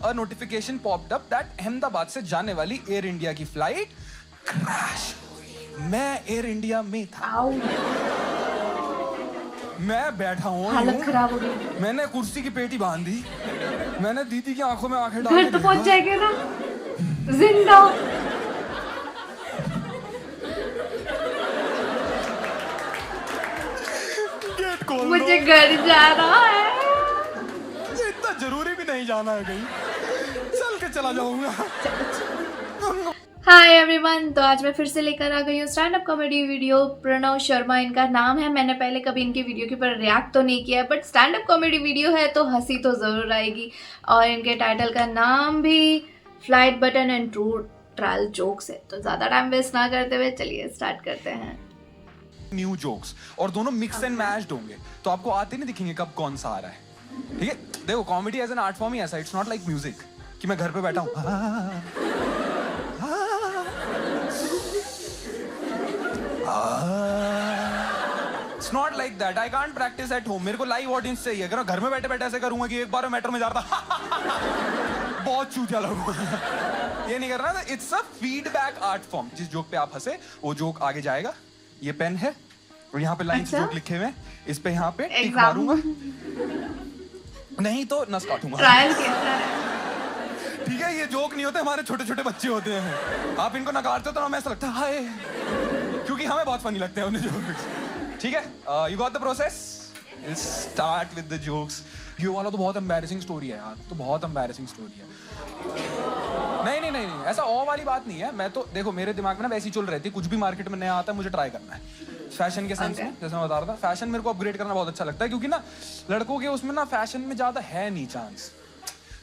a notification popped up that Ahmedabad से जाने वाली एयर इंडिया की फ्लाइट क्रैश हुई। मैं एयर इंडिया में था। मैं बैठा हूँ, हालत खराब हो गई। मैंने कुर्सी की पेटी बांध दी, मैंने दीदी की आंखों में आंखें डाल घर तो पहुंच जाएंगे ना जिंदा। गेट खोल मुझे घर जाना है। ये इतना जरूरी भी नहीं जाना है कहीं, चल के चला जाऊंगा। हाय एवरीवन, तो आज मैं फिर से लेकर आ गई हूँ stand up comedy video. Pranav Sharma इनका नाम है। मैंने पहले कभी इनकी वीडियो के ऊपर रिएक्ट तो नहीं किया है, but stand up comedy video है तो हंसी तो ज़रूर आएगी। और इनके टाइटल का नाम भी flight button and true trial jokes है। तो ज़्यादा टाइम वेस्ट ना करते हुए चलिए स्टार्ट करते हैं। न्यू जोक्स और दोनों मिक्स एंड मैच्ड होंगे, तो आपको आते नहीं दिखेंगे कब कौन सा आ रहा है। ठीक है, देखो comedy as an art form ही ऐसा, इट्स नॉट लाइक म्यूजिक कि मैं घर पे बैठा हूँ It's not like that. I can't practice at home. मेरे को लाइव ऑडियंस चाहिए। अगर मैं घर में बैठे बैठे ऐसे करूंगा कि एक बार मैं मेट्रो में जा रहा था बहुत चूतिया लगूंगा। ये नहीं करना। It's a feedback art form. जिस जोक पे आप हंसे वो जोक आगे जाएगा। ये पेन है और यहाँ पे लाइन से जोक लिखे हुए हैं, इस पे यहाँ पे टिक मारूंगा, नहीं तो नस काटूंगा। ट्रायल कैसा है? ठीक है, ये जोक नहीं होते, हमारे छोटे छोटे बच्चे होते हैं। आप इनको नकारते हो तो हमें ऐसा लगता है हाय, क्योंकि हमें बहुत फनी लगते हैं उन्हें जोक्स। ठीक है, you got the process. Start with the jokes. ये वाला तो बहुत एम्बैरेसिंग स्टोरी है यार, तो बहुत एम्बैरेसिंग स्टोरी है। नहीं, ऐसा ओ वाली बात नहीं है। मैं तो देखो मेरे दिमाग में ना वैसी चल रही थी, कुछ भी मार्केट में नया आता है मुझे ट्राई करना है। फैशन के सेंस में जैसे मैं बता रहा था, फैशन मेरे को अपग्रेड करना बहुत अच्छा लगता है, क्योंकि ना लड़कों के उसमें ना फैशन में ज्यादा है नहीं चांस।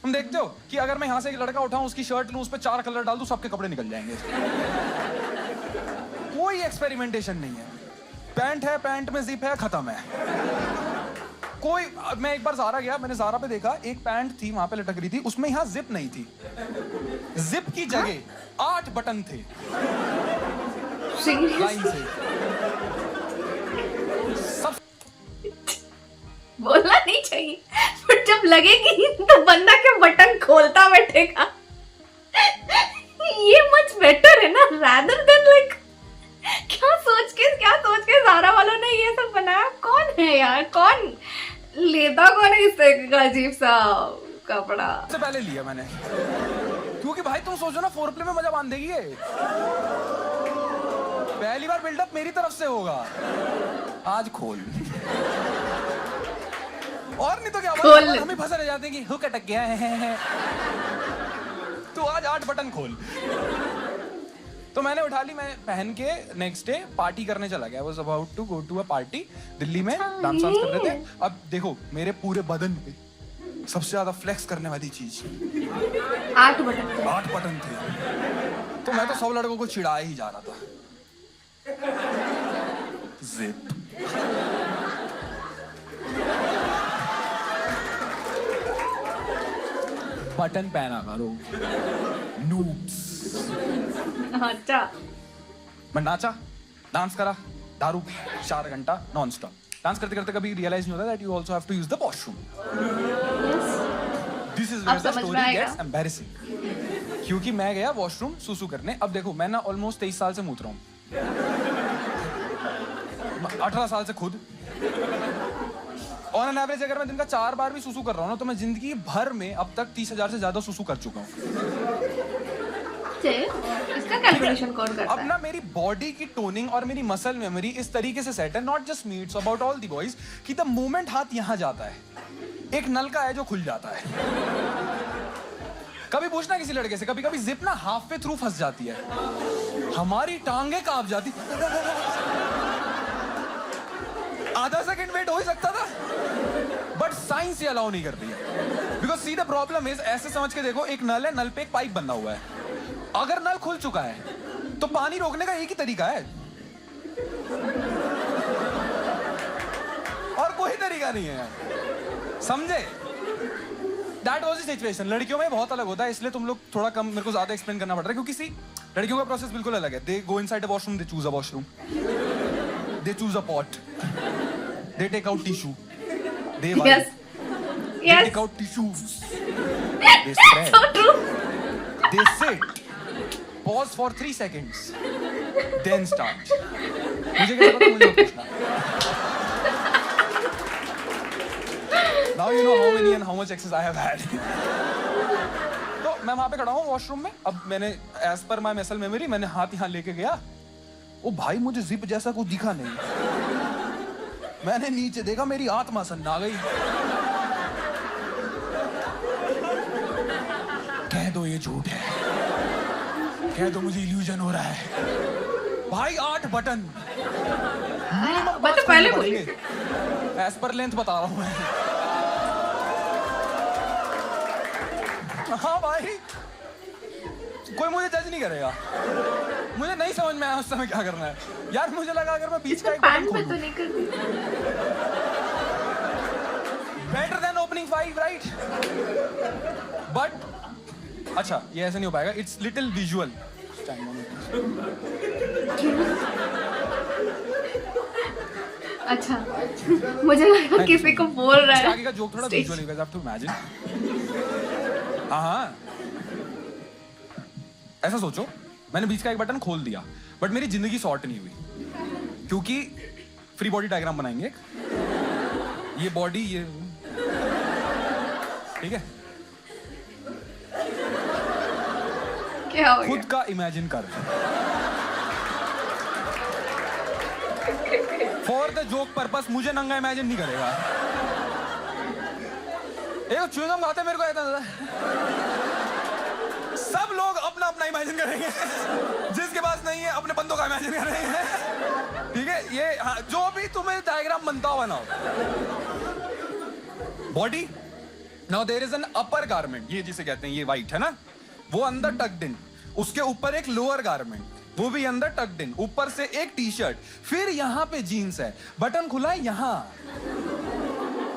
तुम देखते हो कि अगर मैं यहाँ से एक लड़का उठाऊं, उसकी शर्ट लूं, उस पर 4 कलर डाल दूं, सबके कपड़े निकल जाएंगे। कोई एक्सपेरिमेंटेशन नहीं है। पैंट है, पैंट में जिप है, खत्म है। कोई, मैं एक बार ज़ारा गया, मैंने ज़ारा पे देखा एक पैंट थी वहां पे लटक रही थी, उसमें यहाँ जिप नहीं थी। जिप की जगह 8 बटन थे लाइन से। सब बोलना नहीं चाहिए, बट जब लगेगी तो बंदा के बटन खोलता बैठेगा। ये मच बेटर है ना, rather than like क्या सोच के ज़ारा वालों ने ये सब बनाया। कौन है यार, कौन लेता कौन है इस तरह का अजीब सा कपड़ा? से पहले लिया मैंने, क्योंकि भाई तुम सोचो ना फोरप्ले में मजा बांधेगी ये। पहली बार बिल्डअप मेरी तरफ से होगा। आज खोल। और नहीं तो क्या बोल, हम ही फंसे रह जाते हैं कि हुक अटक गया है। तो आज 8 बटन खोल। तो मैंने उठा ली, मैं पहन के नेक्स्ट डे पार्टी करने चला गया। Was about to go to a party Delhi में, डांस कर रहे थे। अब देखो मेरे पूरे बदन पे सबसे ज्यादा फ्लेक्स करने वाली चीज 8 बटन थे। तो मैं तो सब लड़कों को चिढ़ा ही जा रहा था। जिप बटन पहना करो, नूब्स। अच्छा, मैं नाचा, डांस करा, दारू 4 घंटा नॉन स्टॉप। डांस करते करते कभी रियलाइज नहीं होता that you also have to use the washroom. This is where the story gets embarrassing. क्योंकि मैं गया वॉशरूम सुसु करने। अब देखो मैं ना ऑलमोस्ट 23 साल से मूत रहा हूँ, 18 साल से खुद। ऑन एन एवरेज अगर मैं दिन का 4 बार भी सुसु कर रहा हूँ ना, तो मैं जिंदगी भर में अब तक 30,000 से ज्यादा सुसु कर चुका हूँ। इसका कैलकुलेशन कौन करता है? अब ना मेरी बॉडी की टोनिंग और मेरी मसल मेमोरी इस तरीके से सेट है, not just me, it's about all the boys, कि द मोमेंट हाथ यहाँ जाता है, एक नलका है जो खुल जाता है। कभी पूछना किसी लड़के से, कभी कभी जिप ना हाफ पे थ्रू फंस जाती है, हमारी टांगे कांप जाती। आधा सेकंड वेट हो ही सकता था, बट साइंस ये अलाउ नहीं कर रही है। Because see the problem is, ऐसे समझ के देखो, एक नल है, नल पे एक पाइप बंधा हुआ है। अगर नल खुल चुका है तो पानी रोकने का एक ही तरीका है, और कोई तरीका नहीं है, समझे? That was the situation. लड़कियों में बहुत अलग होता है, इसलिए तुम लोग थोड़ा कम, मेरे को ज्यादा एक्सप्लेन करना पड़ रहा है, क्योंकि सी लड़कियों का प्रोसेस बिल्कुल अलग है। They go inside the washroom, they choose a washroom, they choose a pot, they take out tissue, they take out tissues, they spread, So true. they sit, pause for 3 seconds, then start. मुझे क्या पता, मुझे मत पूछना. Now you know how many and how much excess I have had. तो मैं वहां पे खड़ा हूँ वॉशरूम में. अब मैंने as per my muscle memory मैंने हाथ यहाँ लेके गया. ओ भाई मुझे जिप जैसा कुछ दिखा नहीं. मैंने नीचे देखा, मेरी आत्मा सन्ना गई. कह दो ये झूठ है, कह दो मुझे इल्यूजन हो रहा है. भाई 8 बटन मैं तो पहले बोली. एज पर लेंथ बता रहा हूँ मैं. हाँ भाई, कोई मुझे जज नहीं करेगा. मुझे नहीं समझ में आया उस समय क्या करना है यार. मुझे लगा अगर मैं बीच का एक बटन खोल दूं, तो नहीं करती. Better than opening 5, right? But अच्छा, ये ऐसे नहीं हो पाएगा. It's little visual. अच्छा, मुझे लगा किसी को बोल रहा है. आगे का जोक थोड़ा विजुअल है, आप तो इमेजिन. हाँ, ऐसा सोचो, मैंने बीच का एक बटन खोल दिया, बट मेरी जिंदगी सॉर्ट नहीं हुई, क्योंकि फ्री बॉडी डायग्राम बनाएंगे. ये बॉडी, ये ठीक है. क्या हो खुद गया? का इमेजिन कर. फॉर द जोक पर्पस मुझे नंगा इमेजिन नहीं करेगा. एक च्युइंगम खाते मेरे को ऐसा. सब लोग अपना अपना इमेजिन करेंगे. जिसके पास नहीं है अपने बंदों का इमेजिन कर रहे हैं. ठीक है, ये हाँ, जो भी तुम्हें डायग्राम बनता हो बनाओ. Body, now there is an upper garment, ये जिसे कहते हैं, ये वाइट है ना, वो अंदर टक्ड इन. उसके ऊपर एक लोअर गारमेंट, वो भी अंदर टक्ड इन. ऊपर से एक टी शर्ट, फिर यहाँ पे जीन्स है. बटन खुला है यहाँ,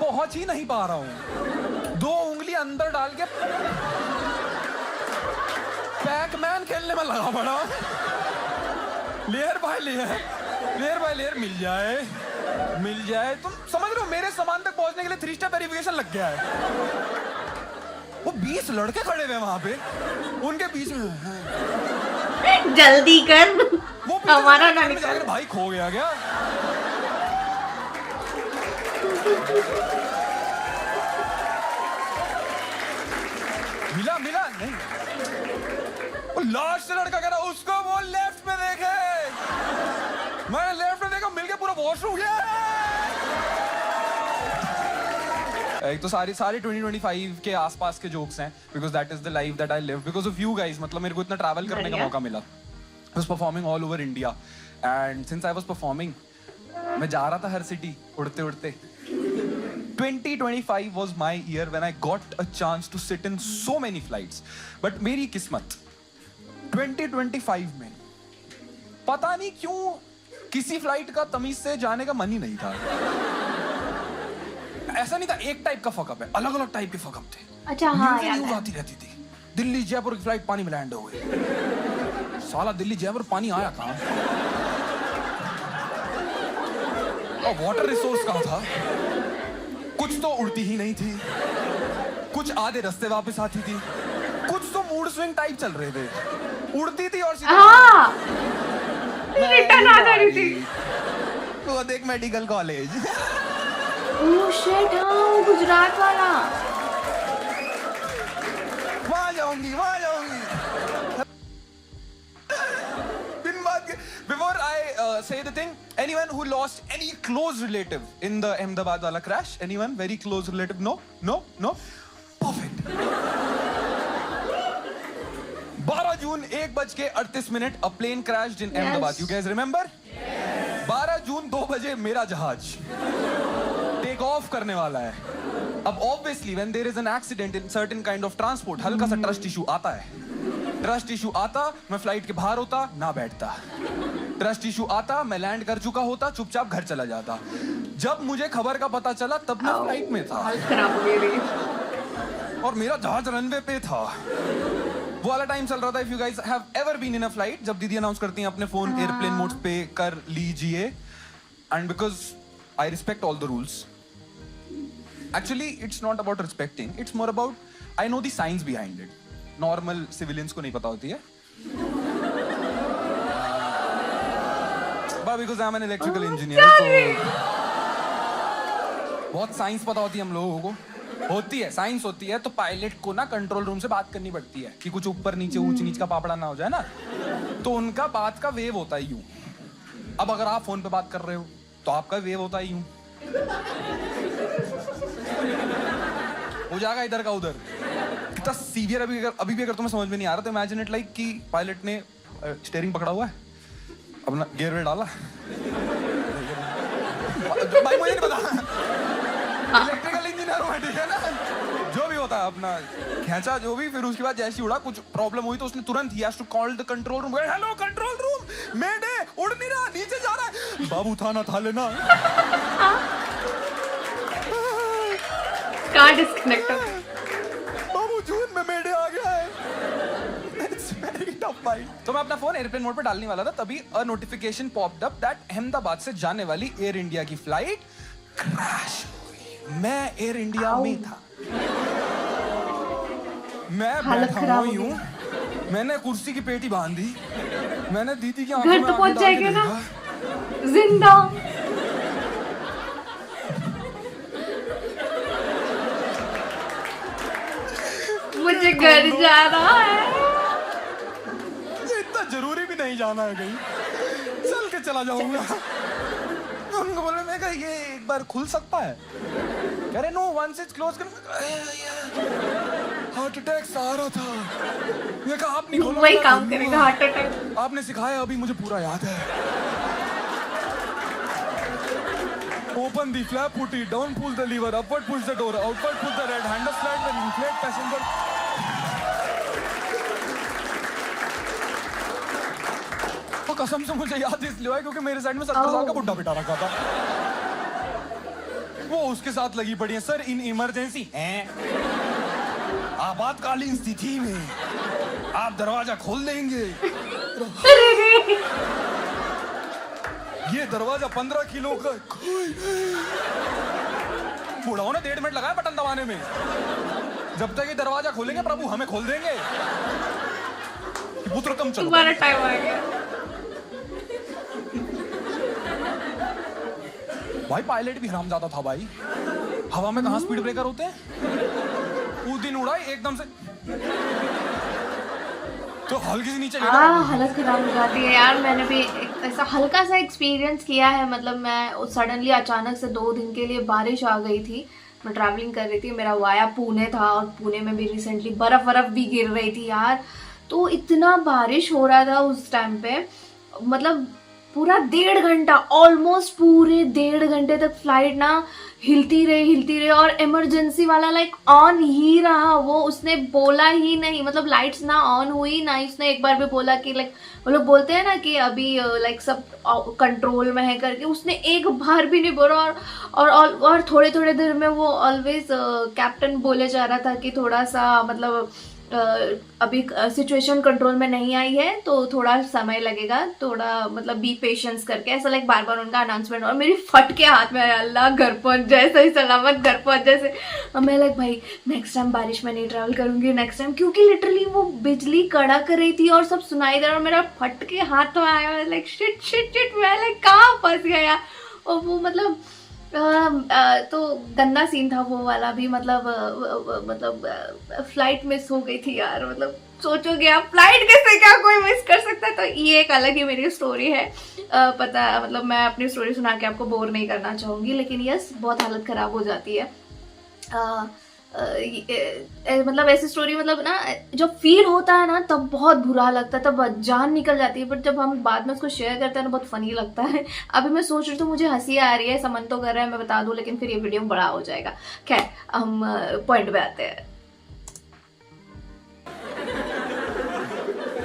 पहुंच ही नहीं पा रहा हूं. 2 उंगली अंदर डाल के पैकमैन खेलने में लगा पड़ा. Layer by layer, layer by layer मिल जाए, मिल जाए. तुम समझ रहे हो, मेरे सामान तक पहुंचने के लिए 3 स्टेप वेरिफिकेशन लग गया है. वो 20 लड़के खड़े हुए वहां पे, उनके बीच में जल्दी कर, वो हमारा ना निकल. भाई खो गया क्या? मिला मिला नहीं. वो लास्ट लड़का कह रहा, उसको वो लेफ्ट में देखे. मैंने लेफ्ट में देखा, मिल के पूरा वॉशरूम गया. एक तो सारी 2025 के आसपास के जोक्स हैं, because that is the life that I live because of you guys. मतलब मेरे को इतना ट्रैवल करने का मौका मिला. I was performing all over India, and since I was performing, मैं जा रहा था हर सिटी उड़ते उड़ते. 2025 was my year when I got a chance to sit in so many flights. But मेरी किस्मत 2025 में पता नहीं क्यों किसी फ्लाइट का तमीज से जाने का मन ही नहीं था. ऐसा नहीं था एक टाइप का फकअप है, अलग अलग टाइप के फकअप थे. अच्छा हाँ यार, न्यूज़ आती रहती थी. दिल्ली जयपुर की फ्लाइट पानी में लैंड हो गई. साला दिल्ली जयपुर पानी आया कहाँ? और वाटर रिसोर्स कहाँ था? कुछ तो उड़ती ही नहीं थी, कुछ आधे रास्ते वापस आती थी, कुछ तो मूड स्विंग टाइप चल रहे थे. उड़ती थी और रिटर्न आ जा रही थी. तो देख मेडिकल कॉलेज. ओह शिट, हाँ गुजरात वाला. वहां जाऊंगी, वहां जाऊंगी. Before I say the thing, anyone who lost any close relative in the Ahmedabad wala crash? Anyone? Very close relative? No? No? No? Perfect. 12 June 1:38 a plane crashed in Ahmedabad. You guys remember? 12 जून 2 बजे मेरा जहाज take off करने वाला है. अब obviously when there is an accident in certain kind of transport, हल्का सा trust issue आता है. ट्रस्ट इशू आता, मैं फ्लाइट के बाहर होता, ना बैठता. ट्रस्ट इशू आता, मैं लैंड कर चुका होता, चुपचाप घर चला जाता. जब मुझे खबर का पता चला तब मैं फ्लाइट में था और मेरा जहाज रनवे पे था. वो वाला टाइम चल रहा था. If you guys have ever been in a flight, जब दीदी अनाउंस करती हैं अपने फोन एयरप्लेन मोड पे कर लीजिए. And because I respect all the rules. Actually, it's not about respecting. It's more about I know the science behind it, normal civilians को नहीं पता होती है, but because I am an electrical engineer तो बहुत साइंस पता होती है हम लोगों को, होती है साइंस होती है। तो पायलट को ना कंट्रोल रूम से बात करनी पड़ती है कि कुछ ऊपर नीचे ऊंच नीच का पापड़ा ना हो जाए ना, तो उनका बात का वेव होता है यूं। अब अगर आप फोन पे बात कर रहे हो तो आपका वेव होता है यूं, हो जाएगा इधर का उधर। कितना सीवियर अभी भी अगर तुम्हें समझ में नहीं आ रहा तो इमेजिन इट लाइक कि पायलट ने स्टीयरिंग पकड़ा हुआ है, अपना गियर में डाला, भाई मुझे नहीं पता, इलेक्ट्रिकल इंजीनियर हूँ ठीक है ना, जो भी होता है अपना खींचा जो भी, फिर उसके बाद जैसे उड़ा कुछ प्रॉब्लम हुई तो उसने तुरंत ही has to call the control room, hello control room mayday, उड़ नहीं रहा, नीचे जा रहा है, बाबू था ना था लेना, कार डिस्कनेक्ट, बाबू जून में मेडे आ गया है। It's very tough, भाई। तो मैं अपना फोन एयरप्लेन मोड पे डालने वाला था, तभी a notification popped up that Ahmedabad से जाने वाली एयर इंडिया की फ्लाइट क्रैश हो गई। मैं एयर इंडिया में था, मैं बैठा हुई हूँ, मैंने कुर्सी की पेटी बांध दी, मैंने दीदी की आंखों में घर तो पहुंच जाएंगे ना देखा। जिंदा। मुझे घर जाना है, इतना जरूरी भी नहीं जाना है कहीं, चल के चला जाऊंगा। उनको बोले, मैं कहा ये एक बार खुल सकता है, कह रहे नो वंस इट्स क्लोज कर, हार्ट अटैक आ रहा था, मैं कहा आप नहीं खोलो, वही काम करेगा हार्ट अटैक। आपने सिखाया अभी मुझे पूरा याद है। Open the flap, put it down, pull the lever, upward push the door, outward push the red handle slide, then inflate passenger. तो कसम से मुझे याद इसलिए है क्योंकि मेरे साइड में 70 साल का बुड्ढा बिठा रखा था, वो उसके साथ लगी पड़ी है, सर इन इमरजेंसी आपातकालीन स्थिति में आप दरवाजा खोल देंगे। ये दरवाजा 15 किलो का, बुढ़ाओं ने 1.5 मिनट लगाया बटन दबाने में, जब तक ये दरवाजा खोलेंगे प्रभु हमें खोल देंगे, पुत्र कम चलो, तुम्हारा टाइम आ गया। भाई पायलट भी हरामजादा था भाई, हवा में कहाँ स्पीड ब्रेकर होते हैं, उस दिन उड़ा एकदम से तो हल्की से नीचे गिरा, हालत खराब हो जाती है यार। मैंने भी ऐसा हल्का सा एक्सपीरियंस किया है, मतलब मैं सडनली अचानक से 2 दिन के लिए बारिश आ गई थी, मैं ट्रैवलिंग कर रही थी, मेरा वाया पुणे था और पुणे में भी रिसेंटली बर्फ भी गिर रही थी यार, तो इतना बारिश हो रहा था उस टाइम पे, मतलब पूरा 1.5 घंटा, ऑलमोस्ट पूरे 1.5 घंटे तक फ्लाइट ना हिलती रही और इमरजेंसी वाला लाइक ऑन ही रहा, वो उसने बोला ही नहीं, मतलब लाइट्स ना ऑन हुई ना ही उसने एक बार भी बोला कि लाइक वो लोग बोलते हैं ना कि अभी लाइक सब कंट्रोल में है करके, उसने एक बार भी नहीं बोला। और थोड़े देर में वो ऑलवेज कैप्टन बोले जा रहा था कि थोड़ा सा मतलब अभी सिचुएशन कंट्रोल में नहीं आई है तो थोड़ा समय लगेगा, थोड़ा मतलब बी पेशेंस करके, ऐसा लाइक बार उनका अनाउंसमेंट। और मेरी फट के हाथ में अल्लाह घर पहुंच जाए, सही सलामत घर पहुंच जाए। और मैं लाइक भाई नेक्स्ट टाइम बारिश में नहीं ट्रैवल करूंगी नेक्स्ट टाइम, क्योंकि लिटरली वो बिजली कड़क रही थी और सब सुनाई दे रहा और मेरा फट के हाथ में आया, लाइक शिट मैं लाइक कहाँ फंस गया। और वो मतलब तो गंदा सीन था वो वाला भी, मतलब फ्लाइट मिस हो गई थी यार, मतलब सोचोगे आप फ्लाइट कैसे क्या कोई मिस कर सकता है। तो ये एक अलग ही मेरी स्टोरी है, पता मतलब मैं अपनी स्टोरी सुना के आपको बोर नहीं करना चाहूँगी, लेकिन यस बहुत हालत ख़राब हो जाती है। मतलब ऐसी स्टोरी मतलब ना जब फील होता है ना तब बहुत बुरा लगता है, तब जान निकल जाती है, बट जब हम बाद में उसको शेयर करते हैं ना बहुत फनी लगता है। अभी मैं सोच रही हूँ मुझे हंसी आ रही है, ऐसा मन तो कर रहा है मैं बता दूं, लेकिन फिर ये वीडियो बड़ा हो जाएगा। खैर हम पॉइंट पे आते हैं।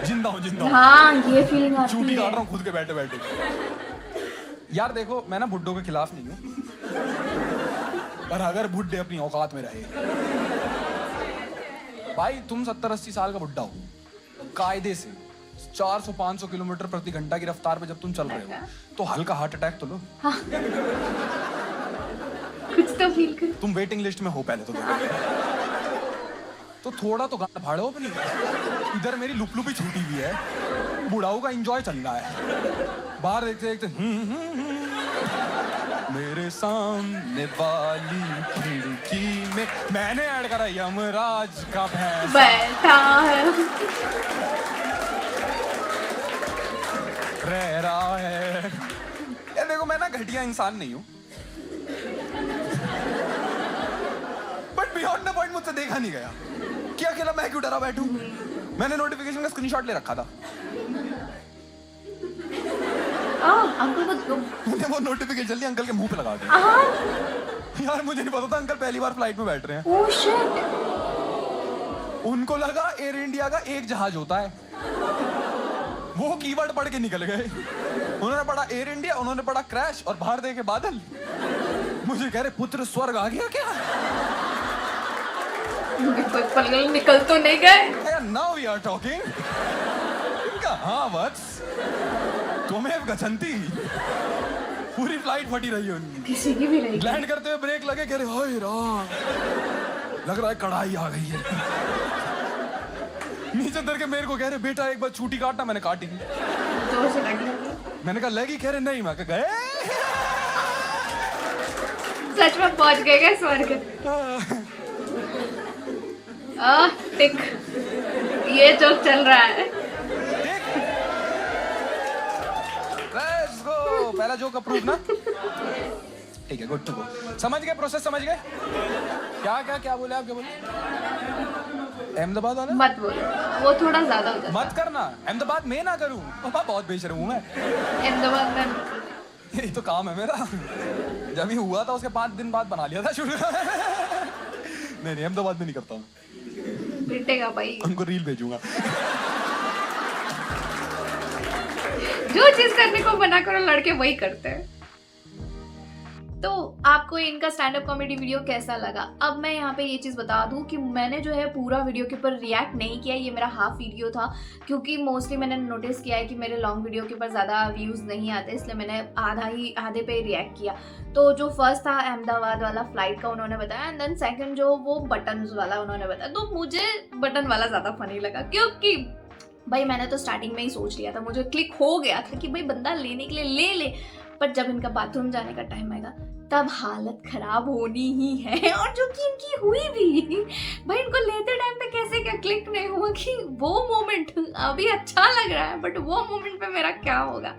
जिंदा हूँ हाँ ये फीलिंग आती चूटी है। काट रहा हूँ खुद के बैठे बैठे। यार देखो मैं ना बुड्ढों के खिलाफ नहीं हूँ, पर अगर बुड्ढे अपनी औकात में रहे, भाई तुम 70-80 साल का बुड्ढा हो कायदे से 400-500 किलोमीटर प्रति घंटा की रफ्तार पे जब तुम चल रहे हो तो हल्का हार्ट अटैक तो लो। हाँ। कुछ तो फील कर। तुम वेटिंग लिस्ट में हो पहले तो। तो थोड़ा तो गाना फाड़ो अपनी। इधर मेरी लुप लुप ही छूटी हुई है, बुढ़ाऊ का एंजॉय चल रहा है, बाहर देखते देखते मेरे सामने वाली खिड़की में मैंने ऐड करा यमराज का भैंसा बैठा है। रह रहा है। यार देखो मैं ना घटिया इंसान नहीं हूँ, बट बियॉन्ड द पॉइंट मुझसे देखा नहीं गया कि अकेला मैं क्यों डरा बैठूं। मैंने नोटिफिकेशन का स्क्रीनशॉट ले रखा था। अंकल को दो। मैंने वो नोटिफिकेशन जल्दी अंकल के मुंह पे लगा दिया। यार मुझे नहीं पता था अंकल पहली बार फ्लाइट में बैठ रहे हैं। Oh shit. उनको लगा एयर इंडिया का एक जहाज होता है, वो कीवर्ड पढ़ के निकल गए। उन्होंने पढ़ा एयर इंडिया, उन्होंने पढ़ा क्रैश, और बाहर देखे बादल। मुझे कह रहे पुत्र स्वर्ग आ गया क्या? कोई पलगल निकल तो नहीं गए। Now we are talking. हाँ वत्स, तुम्हें गचंती। पूरी फ्लाइट फटी रही है उनकी, किसी की भी नहीं। लैंड करते हुए ब्रेक लगे, कह रहे हाय राम, लग रहा है कढ़ाई आ गई है। नीचे उतर के मेरे को कह रहे बेटा एक बार छुट्टी काटना। मैंने काटी, जोर से काट लिया। मैंने कहा लगी, कह रहे नहीं। मैं कहा गए। सच में पहुंच गए क्या स्वर्ग? टिक, ये जोक चल रहा है। Let's go. पहला जोक अप्रूव ना? ठीक है, गुड टू गो। समझ गए प्रोसेस? समझ गए? क्या क्या क्या बोले आप? क्या बोले? अहमदाबाद वाला मत बोलो, वो थोड़ा ज्यादा हो जाता है। मत करना। अहमदाबाद में ना करूं, पापा बहुत बेशर्म हूं मैं। अहमदाबाद में यही तो काम है मेरा। जब ही हुआ था उसके 5 दिन बाद बना लिया था शुरू। नहीं अहमदाबाद में नहीं करता हूँ। पिटेगा भाई। उनको रील भेजूंगा। जो चीज करने को मना करो लड़के वही करते हैं। तो आपको इनका स्टैंड अप कॉमेडी वीडियो कैसा लगा? अब मैं यहाँ पे ये चीज़ बता दूँ कि मैंने जो है पूरा वीडियो के ऊपर रिएक्ट नहीं किया, ये मेरा हाफ वीडियो था, क्योंकि मोस्टली मैंने नोटिस किया है कि मेरे लॉन्ग वीडियो के ऊपर ज़्यादा व्यूज़ नहीं आते, इसलिए मैंने आधे पे रिएक्ट किया। तो जो फर्स्ट था अहमदाबाद वाला फ्लाइट का उन्होंने बताया, एंड देन सेकेंड जो वो बटन्स वाला उन्होंने बताया, तो मुझे बटन वाला ज़्यादा फनी लगा, क्योंकि भाई मैंने तो स्टार्टिंग में ही सोच लिया था, मुझे क्लिक हो गया था कि भाई बंदा लेने के लिए ले, पर जब इनका बाथरूम जाने का टाइम आएगा तब हालत खराब होनी ही है, और जो कि इनकी हुई भी। भाई इनको लेते टाइम पे कैसे क्या क्लिक नहीं हुआ कि वो मोमेंट अभी अच्छा लग रहा है, बट वो मोमेंट पे मेरा क्या होगा?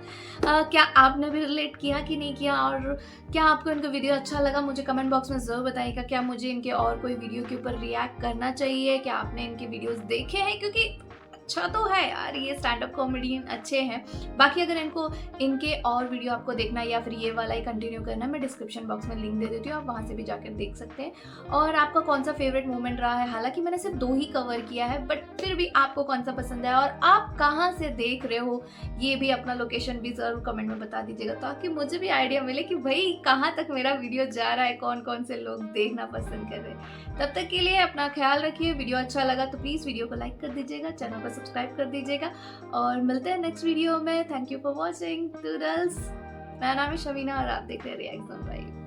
क्या आपने भी रिलेट किया कि नहीं किया? और क्या आपको इनका वीडियो अच्छा लगा? मुझे कमेंट बॉक्स में ज़रूर बताइएगा। क्या मुझे इनके और कोई वीडियो के ऊपर रिएक्ट करना चाहिए? क्या आपने इनके वीडियोस देखे हैं? क्योंकि अच्छा तो है यार, ये स्टैंड अप कॉमेडियन अच्छे हैं। बाकी अगर इनके और वीडियो आपको देखना है या फिर ये वाला ही कंटिन्यू करना है, मैं डिस्क्रिप्शन बॉक्स में लिंक दे देती हूँ, आप वहाँ से भी जाकर देख सकते हैं। और आपका कौन सा फेवरेट मोमेंट रहा है? हालांकि मैंने सिर्फ 2 ही कवर किया है, बट फिर भी आपको कौन सा पसंद है और आप कहाँ से देख रहे हो, ये भी अपना लोकेशन भी ज़रूर कमेंट में बता दीजिएगा, ताकि मुझे भी आइडिया मिले कि भाई कहाँ तक मेरा वीडियो जा रहा है, कौन कौन से लोग देखना पसंद कर रहे हैं। तब तक के लिए अपना ख्याल रखिए। वीडियो अच्छा लगा तो प्लीज़ वीडियो को लाइक कर दीजिएगा, चैनल को सब्सक्राइब कर दीजिएगा, और मिलते हैं नेक्स्ट वीडियो में। Thank you for watching toodles. मेरा नाम है शमीना और आप देख रहे हैं रिएक्शन भाई।